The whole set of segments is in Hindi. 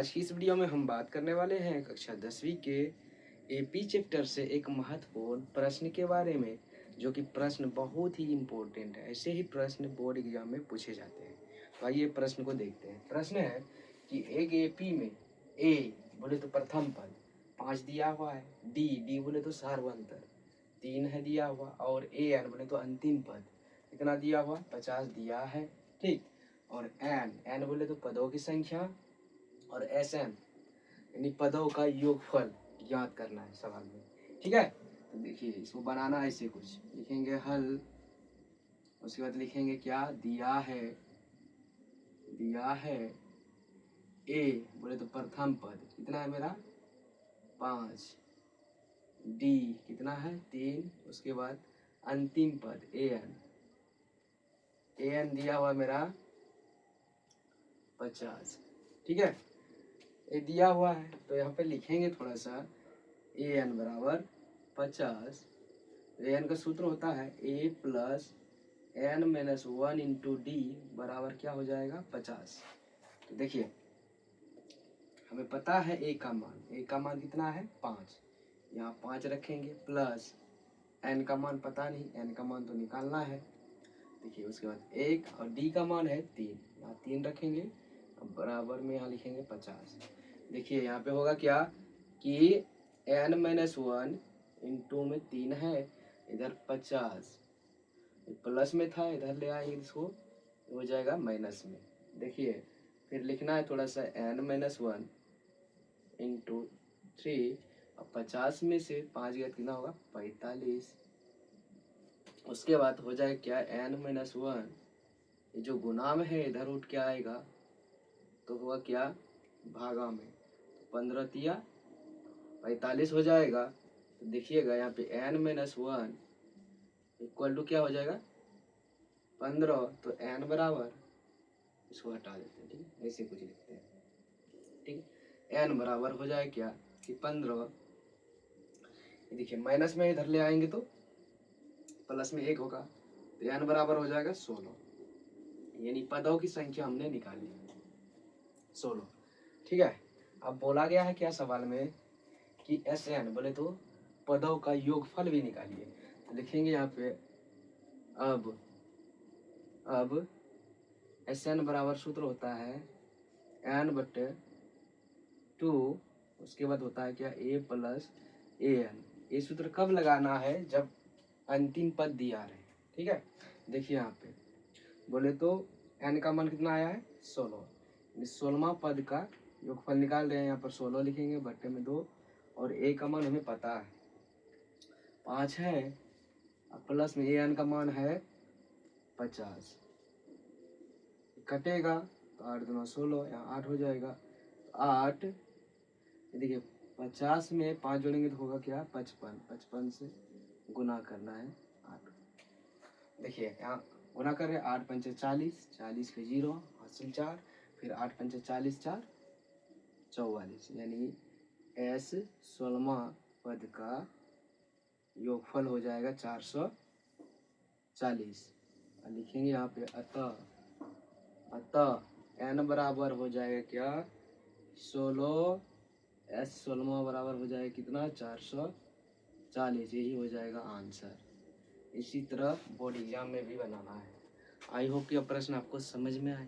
आज की इस वीडियो में हम बात करने वाले हैं कक्षा 10वीं के एपी चैप्टर से एक महत्वपूर्ण प्रश्न के बारे में, जो कि प्रश्न बहुत ही इम्पोर्टेंट है। ऐसे ही प्रश्न बोर्ड एग्जाम में पूछे जाते हैं। तो आइए प्रश्न को देखते हैं। प्रश्न है कि एक एपी में ए बोले तो प्रथम पद 5 दिया हुआ है, डी बोले तो सार्वंतर 3 है दिया हुआ, और ए एन बोले तो अंतिम पद कितना दिया हुआ 50 दिया है। ठीक, और एन बोले तो पदों की संख्या, और एस एन यानी पदों का योगफल ज्ञात करना है सवाल में। ठीक है, तो देखिए इसको बनाना ऐसे कुछ लिखेंगे हल, उसके बाद लिखेंगे क्या दिया है ए बोले तो प्रथम पद कितना है मेरा 5, डी कितना है 3, उसके बाद अंतिम पद ए एन दिया हुआ मेरा 50। ठीक है, ये दिया हुआ है तो यहाँ पे लिखेंगे थोड़ा सा ए एन बराबर 50। ए एन का सूत्र होता है a plus n minus 1 into d बराबर क्या हो जाएगा 50। तो देखिए हमें पता है ए का मान कितना है 5, यहाँ 5 रखेंगे, प्लस एन का मान पता नहीं, एन का मान तो निकालना है। देखिए उसके बाद 1 और डी का मान है 3, यहाँ 3 रखेंगे, अब बराबर में यहाँ लिखेंगे 50। देखिए यहाँ पे होगा क्या कि एन माइनस 1 इंटू में 3 है, इधर 50 प्लस में था, इधर ले आएंगे इसको, हो जाएगा माइनस में। देखिए फिर लिखना है थोड़ा सा एन माइनस 1 इंटू 3, अब 50 में से 5 गया कितना होगा 45। उसके बाद हो जाए क्या एन माइनस 1, ये जो गुना में है इधर उठ के आएगा तो हुआ क्या भागा में, 15 तिया 45 हो जाएगा। तो देखिएगा यहाँ पे एन माइनस 1 इक्वल टू क्या हो जाएगा 15, तो एन बराबर इसको हटा देते हैं। ठीक है, ऐसे कुछ लिखते हैं। ठीक है, एन बराबर हो जाए क्या कि 15, देखिए माइनस में इधर ले आएंगे तो प्लस में 1 होगा, तो एन बराबर हो जाएगा 16, यानी पदों की संख्या हमने निकाली 16। ठीक है, अब बोला गया है क्या सवाल में कि एस एन बोले तो पदों का योगफल भी निकालिए। तो लिखेंगे यहाँ पे अब एस एन बराबर सूत्र होता है एन बटे 2, उसके बाद होता है क्या ए प्लस ए एन। ये सूत्र कब लगाना है जब अंतिम पद दिया रहे। ठीक है, देखिए यहाँ पे बोले तो एन का मान कितना आया है 16, 16वां पद का योगफल निकाल रहे हैं। यहाँ पर 16 लिखेंगे बट्टे में 2, और ए का मान हमें पता है 5 है, अब प्लस में ए एन का मान है 50, कटेगा तो 8 दूना 16, यहाँ 8 हो जाएगा, 8 देखिए 50 में 5 जोड़ेंगे तो होगा क्या 55, 55 से गुना करना है 8। देखिए यहाँ गुना कर रहे हैं 8 पंचे 40, 40 के 0 हासिल 4, फिर 8 पंचे 40 4 44, यानी एस 16वां पद का योगफल हो जाएगा 440। लिखेंगे यहाँ पे अतः एन बराबर हो जाएगा क्या 16, एस 16वां बराबर हो जाएगा कितना 440, यही हो जाएगा आंसर। इसी तरह बोर्ड एग्जाम में भी बनाना है। आई होप कि यह प्रश्न आपको समझ में आए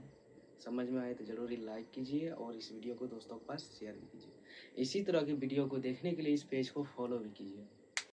तो जरूर लाइक कीजिए और इस वीडियो को दोस्तों के पास शेयर भी कीजिए। इसी तरह के वीडियो को देखने के लिए इस पेज को फॉलो भी कीजिए।